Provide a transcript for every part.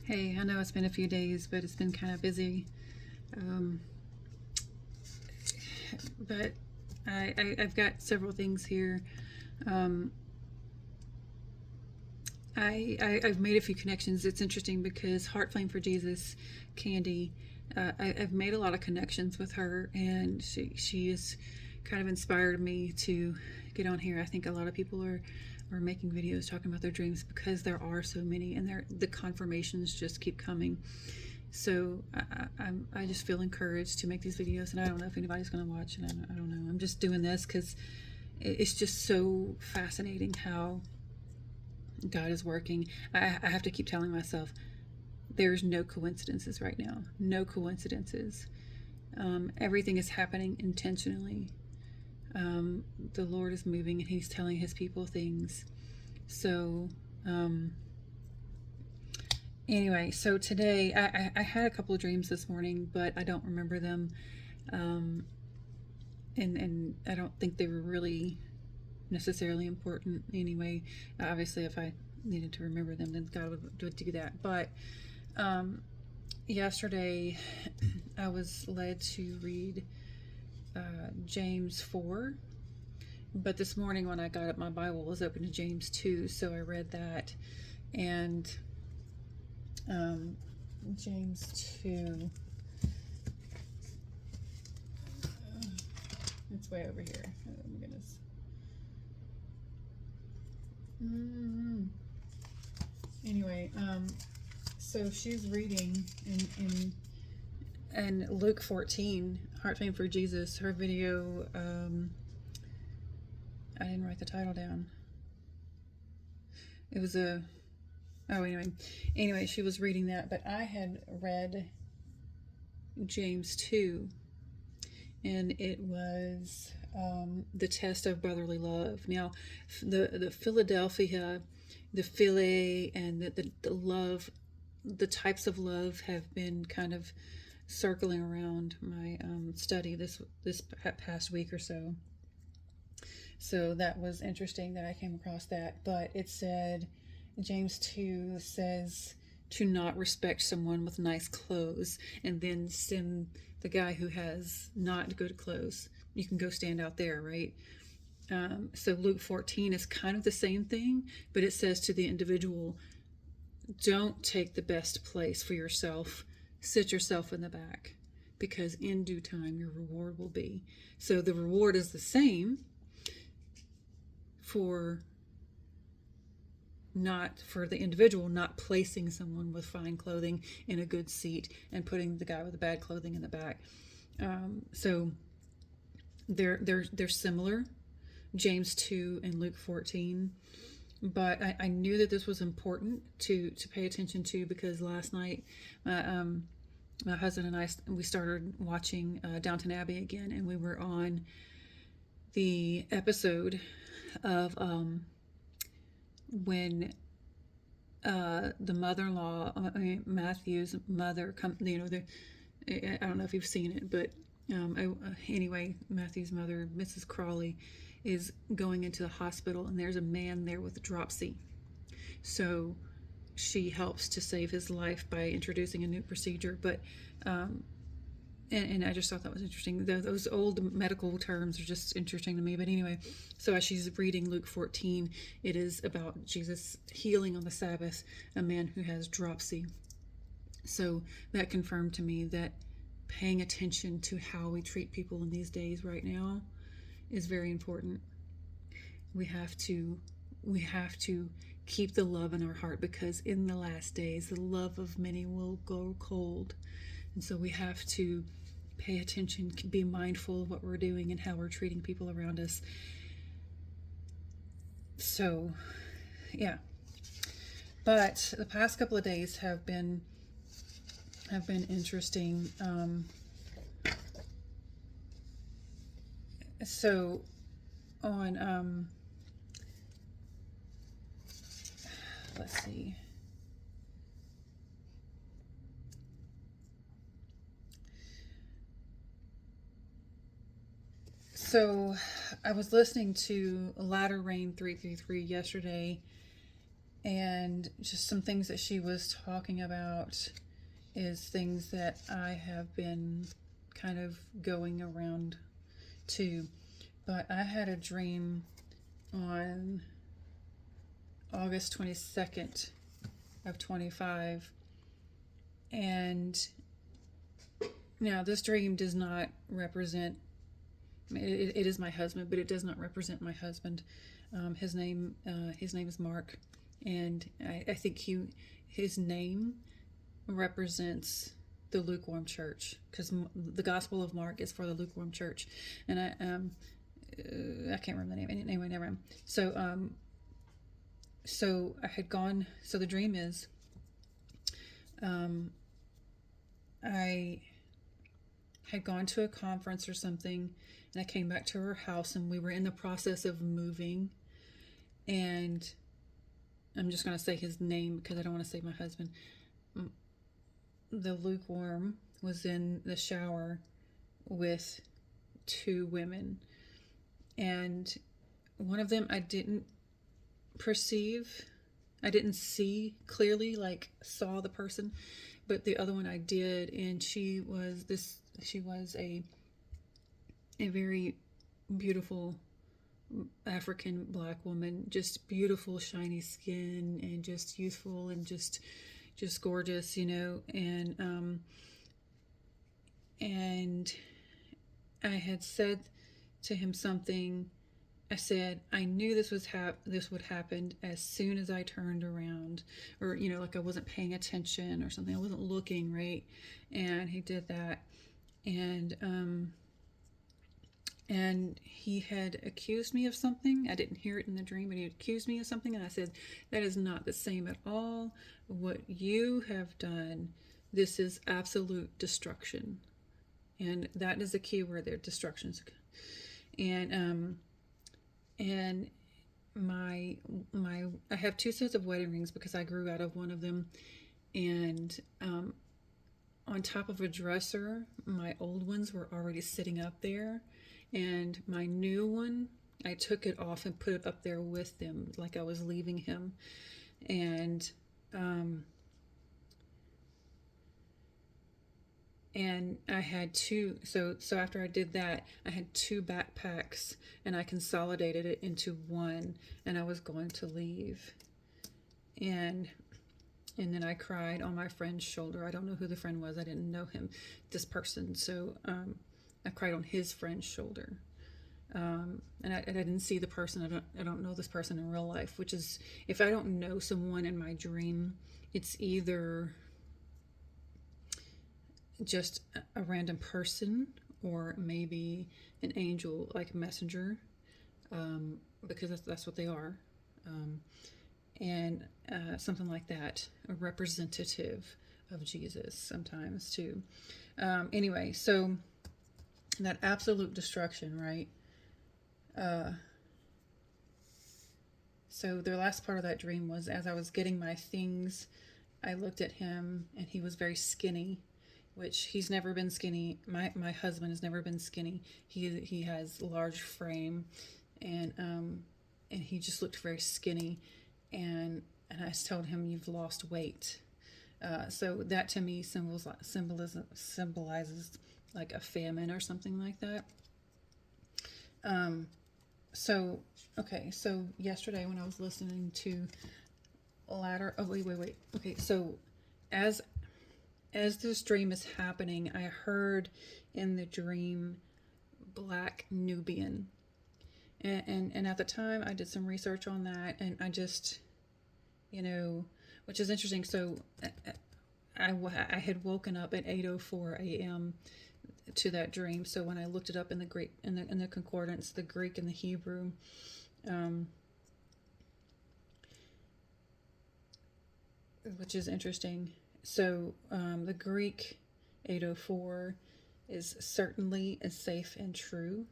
Hey, I know it's been a few days, but it's been kind of busy. Um, but I've got several things here. Um, I've made a few connections. It's interesting because Heart Flame for Jesus, Candy, I've made a lot of connections with her, and she has kind of inspired me to get on here. I think a lot of people are making videos talking about their dreams because there are so many, and the confirmations just keep coming. So I just feel encouraged to make these videos, and I don't know if anybody's going to watch, and I don't know. I'm just doing this because it's just so fascinating how God is working. I have to keep telling myself there's no coincidences right now. No coincidences. Everything is happening intentionally. The Lord is moving and He's telling His people things. So, anyway, so today I had a couple of dreams this morning, but I don't remember them. And I don't think they were really necessarily important anyway. Obviously, if I needed to remember them, then God would do that. But yesterday, I was led to read James 4. But this morning, when I got up, my Bible was open to James 2, so I read that. And James 2. It's way over here. Oh my goodness. Anyway, so she's reading in Luke 14, Heart Flame for Jesus. Her video, I didn't write the title down. It was anyway, she was reading that, but I had read James 2, and it was the test of brotherly love. Now, the Philadelphia, the Phile, and the love, the types of love have been kind of circling around my study this past week or so. So that was interesting that I came across that. But it said, James 2 says to not respect someone with nice clothes and then send the guy who has not good clothes. You can go stand out there, right? So Luke 14 is kind of the same thing, but it says to the individual, don't take the best place for yourself. Sit yourself in the back, because in due time your reward will be. So the reward is the same for the individual not placing someone with fine clothing in a good seat and putting the guy with the bad clothing in the back. So they're similar, James 2 and Luke 14. But I knew that this was important to pay attention to, because last night my husband and I, we started watching Downton Abbey again, and we were on the episode of when the mother-in-law, Matthew's mother, I don't know if you've seen it, but anyway, Matthew's mother, Mrs. Crawley, is going into the hospital, and there's a man there with dropsy. So she helps to save his life by introducing a new procedure. But and I just thought that was interesting. Those old medical terms are just interesting to me. But anyway, so as she's reading Luke 14, it is about Jesus healing on the Sabbath a man who has dropsy. So that confirmed to me that paying attention to how we treat people in these days right now is very important. We have to keep the love in our heart, because in the last days the love of many will go cold. And so we have to pay attention, be mindful of what we're doing and how we're treating people around us. So, yeah. But the past couple of days have been interesting. So on let's see. So I was listening to Latter Rain 333 yesterday, And just some things that she was talking about is things that I have been kind of going around to. But I had a dream on August 22nd of 25. And now this dream does not represent, it is my husband, but it does not represent my husband. His name is Mark. And I think his name represents the lukewarm church, because the Gospel of Mark is for the lukewarm church. And I can't remember the name. Anyway, never mind. So I had gone. So the dream is, I had gone to a conference or something, and I came back to her house, and we were in the process of moving. And I'm just going to say his name because I don't want to say my husband. The lukewarm was in the shower with two women, and one of them I didn't perceive, I didn't see clearly, like saw the person, but the other one I did. And she was a very beautiful African black woman, just beautiful shiny skin and just youthful and just gorgeous, and I had said to him something. I said I knew this would happen as soon as I turned around, or like I wasn't paying attention or something. I wasn't looking right, and he did that, and he had accused me of something. I didn't hear it in the dream, but he accused me of something, and I said, that is not the same at all. What you have done, this is absolute destruction. And that is the key word there, destruction. And my I have two sets of wedding rings because I grew out of one of them. And on top of a dresser, my old ones were already sitting up there. And my new one, I took it off and put it up there with them, like I was leaving him. And I had two. So after I did that, I had two backpacks, and I consolidated it into one, and I was going to leave. And then I cried on my friend's shoulder. I don't know who the friend was. I didn't know him, this person. So I cried on his friend's shoulder, and I didn't see the person. I don't know this person in real life. Which is, if I don't know someone in my dream, it's either just a random person or maybe an angel, like a messenger, because that's what they are, and something like that, a representative of Jesus sometimes too. Anyway, so that absolute destruction, right? So the last part of that dream was, as I was getting my things, I looked at him, and he was very skinny, which he's never been skinny. My husband has never been skinny. He has large frame, and he just looked very skinny, and I told him, you've lost weight. So that to me symbolizes like a famine or something like that. So yesterday when I was listening to wait. Okay, so as this dream is happening, I heard in the dream Black Nubian, and at the time I did some research on that, and I just, which is interesting. So I had woken up at 8:04 a.m. to that dream. So when I looked it up in the Greek, in the concordance, the Greek and the Hebrew, which is interesting. So the Greek 8:04 is certainly is safe and true,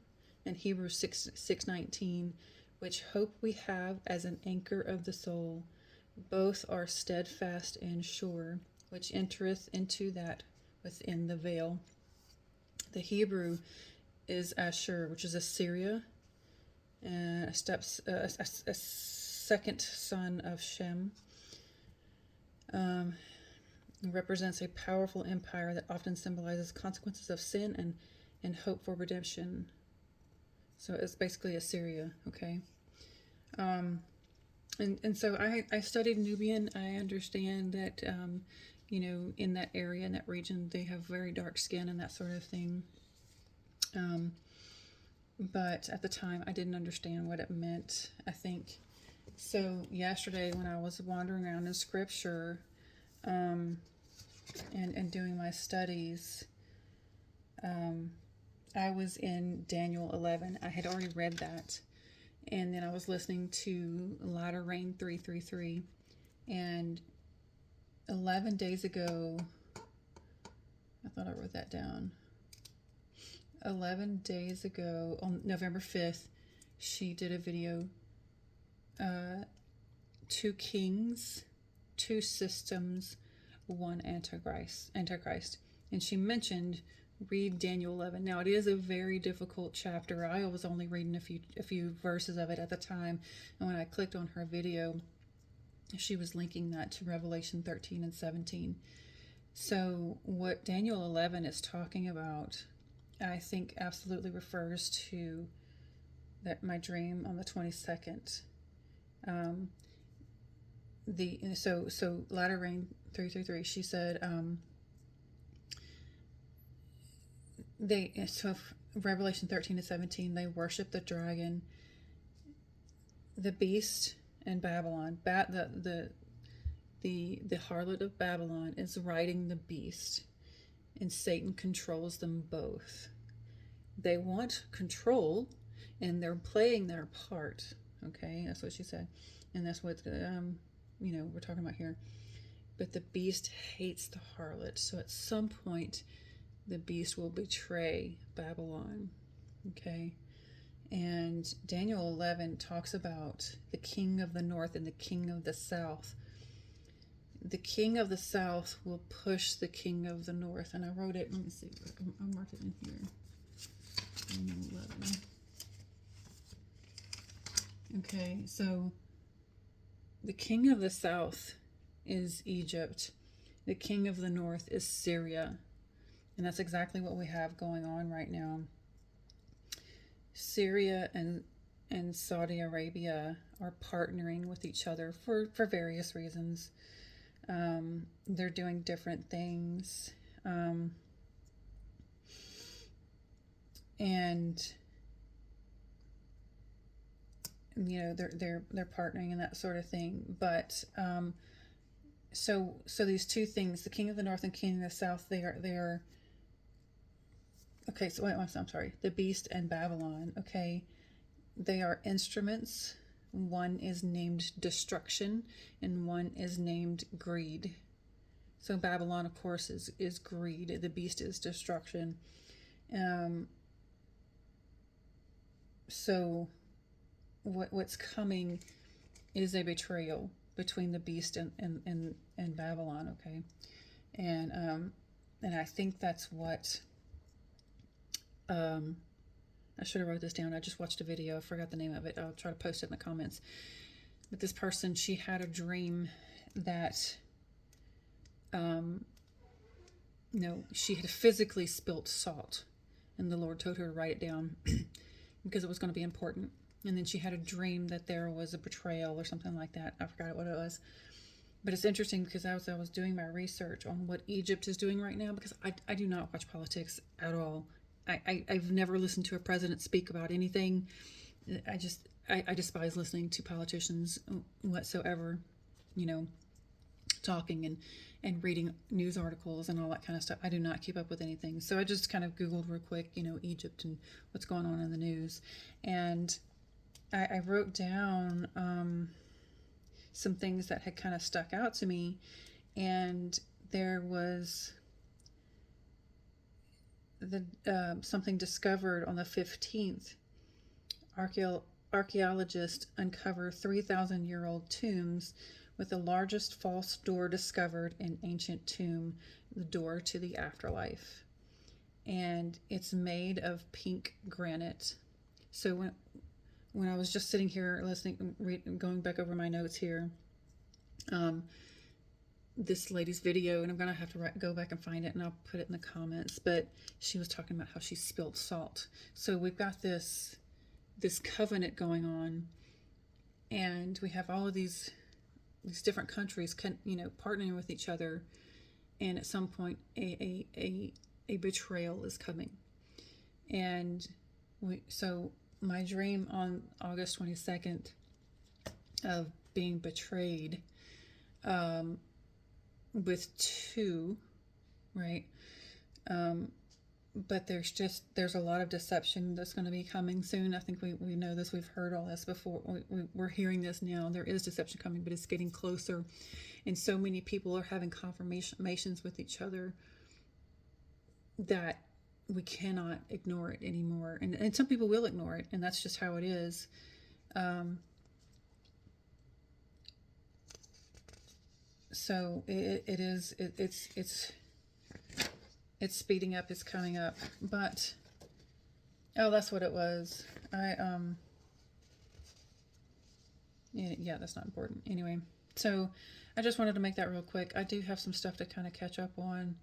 and Hebrew 6:19, which hope we have as an anchor of the soul, both are steadfast and sure, which entereth into that within the veil. The Hebrew is Ashur, which is Assyria, a second son of Shem, represents a powerful empire that often symbolizes consequences of sin and hope for redemption. So it's basically Assyria, okay? And so I studied Nubian. I understand that, in that area, in that region, they have very dark skin and that sort of thing. But at the time, I didn't understand what it meant, I think. So yesterday, when I was wandering around in Scripture and doing my studies, I was in Daniel 11. I had already read that. And then I was listening to Latter Rain 333. And 11 days ago, I thought I wrote that down. 11 days ago, on November 5th, she did a video, 2 kings, 2 systems, 1 antichrist. And she mentioned read Daniel 11. Now it is a very difficult chapter. I was only reading a few verses of it at the time, and when I clicked on her video, she was linking that to Revelation 13 and 17. So what Daniel 11 is talking about, I think absolutely refers to that my dream on the 22nd. So Latter Rain 333, she said, Revelation 13 to 17, they worship the dragon, the beast, and Babylon. The harlot of Babylon is riding the beast, and Satan controls them both. They want control, and they're playing their part. Okay, that's what she said, and that's what we're talking about here. But the beast hates the harlot, so at some point, the beast will betray Babylon. Okay, and Daniel 11 talks about the king of the north and the king of the south. The king of the south will push the king of the north, and I wrote it. Let me see. I marked it in here. Daniel 11. Okay, so the king of the south is Egypt. The king of the north is Syria. And that's exactly what we have going on right now. Syria and Saudi Arabia are partnering with each other for various reasons. They're doing different things. And they're partnering and that sort of thing. But so these two things, the king of the north and king of the south, they are okay. So wait, I'm sorry. The beast and Babylon. Okay, they are instruments. One is named destruction, and one is named greed. So Babylon, of course, is greed. The beast is destruction. So what's coming is a betrayal between the beast and Babylon. Okay, and I think that's what. I should have wrote this down. I just watched a video. I forgot the name of it. I'll try to post it in the comments. But this person, she had a dream that, she had physically spilt salt, and the Lord told her to write it down because it was going to be important. And then she had a dream that there was a betrayal or something like that. I forgot what it was. But it's interesting because as I was doing my research on what Egypt is doing right now, because I do not watch politics at all. I've never listened to a president speak about anything. I despise listening to politicians whatsoever, talking and reading news articles and all that kind of stuff. I do not keep up with anything. So I just kind of Googled real quick, Egypt and what's going on in the news. And I wrote down some things that had kind of stuck out to me. And there was something discovered on the 15th. Archaeologists uncover 3,000-year-old tombs with the largest false door discovered in ancient tomb, the door to the afterlife. And it's made of pink granite. So when I was just sitting here listening, going back over my notes here, this lady's video, and I'm gonna have to go back and find it, and I'll put it in the comments. But she was talking about how she spilled salt. So we've got this covenant going on, and we have all of these different countries, partnering with each other, and at some point, a betrayal is coming, and so my dream on August 22nd of being betrayed, with two, right? But there's a lot of deception that's going to be coming soon. I think we know this. We've heard all this before. We're hearing this now. There is deception coming, but it's getting closer. And so many people are having confirmations with each other that we cannot ignore it anymore. And some people will ignore it, and that's just how it is. So it's speeding up, it's coming up. But oh, that's what it was. Yeah, that's not important. Anyway, so I just wanted to make that real quick. I do have some stuff to kind of catch up on.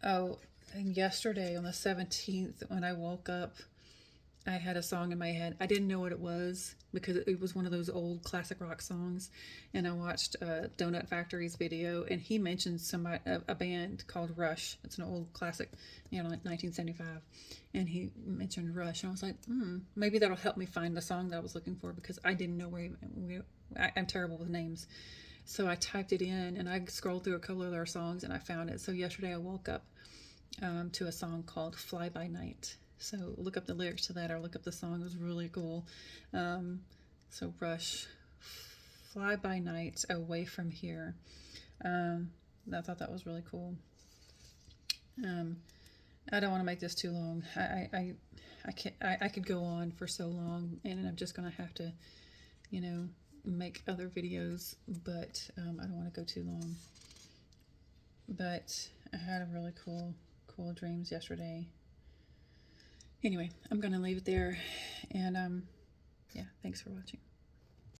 Oh, and yesterday on the 17th, when I woke up, I had a song in my head. I didn't know what it was because it was one of those old classic rock songs. And I watched Donut Factory's video, and he mentioned a band called Rush. It's an old classic, like 1975. And he mentioned Rush, and I was like, maybe that'll help me find the song that I was looking for, because I didn't know I'm terrible with names. So I typed it in, and I scrolled through a couple of their songs, and I found it. So yesterday I woke up to a song called Fly By Night. So look up the lyrics to that, or look up the song. It was really cool. So Rush, Fly By Night, Away From Here. I thought that was really cool. I don't want to make this too long. I could go on for so long, and I'm just going to have to, make other videos, but I don't want to go too long. But I had a really cool dreams yesterday. Anyway, I'm going to leave it there, and yeah, thanks for watching.